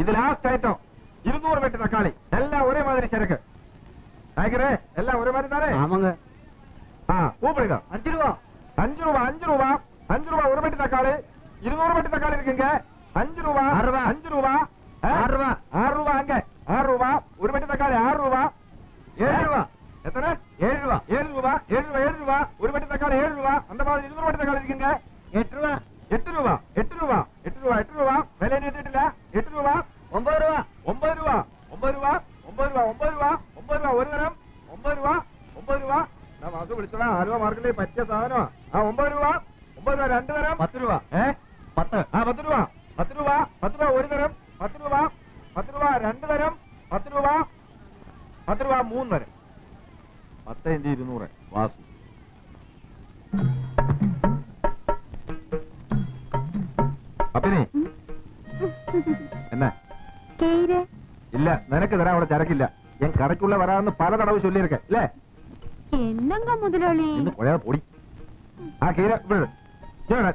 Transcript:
இது last item 200 பெட்டி தக்காளி எல்லாம் ஒரே மாதிரி சரக்கு நாயக்கரே எல்லாம் ஒரே மாதிரி தானே ஆமாங்க கூப்பிடுங்க 5 ரூபா 5 ரூபா 5 ரூபா 5 ரூபா ஒரு பெட்டி தக்காளி 200 பெட்டி தக்காளி இருக்குங்க 5 ரூபா 6 ரூபா 5 ரூபா 6 ரூபா 6 ரூபா அங்க 6 ரூபா ஒரு பெட்டி தக்காளி 6 ரூபா 7 ரூபா எத்தனை 7 ரூபா 7 ரூபா 7 ரூபா 7 ரூபா ஒரு பெட்டி தக்காளி 7 ரூபா அந்த மாதிரி 200 பெட்டி தக்காளி இருக்குங்க 8 ரூபா 8 ரூபா 8 ரூபா 8 ரூபா 8 ரூபா விலை நிறுத்திட்டல 8 ரூபா 9 ரூபா 9 ரூபா 9 ரூபா 9 ரூபா 9 ரூபா 9 ரூபா ஒரு கிராம் 9 രൂപ 9 രൂപ ഞാൻ വാസു വിളിച്ചോളാം ആലുവ മാർക്കറ്റിൽ പറ്റിയ സാധനമാ 9 രൂപ 9 രൂപ രണ്ട് തരം 10 രൂപ 10 10 രൂപ 10 രൂപ 10 രൂപ ഒരു തരം 10 രൂപ 10 രൂപ രണ്ട് തരം 10 രൂപ 10 രൂപ മൂന്ന് തരം 10 × 200 വാസു അപ്പിനി എന്നാ ഇല്ല നിനക്ക് തരാൻ അവിടെ ചരക്കില്ല ഞാൻ കടയ്ക്കുള്ള വരാമെന്ന് പല തടവ് ചൊല്ലിയിരിക്കെ അല്ലേ എന്നങ്ക മുതലാളി പൊടി ആ കീര ഇവിടെ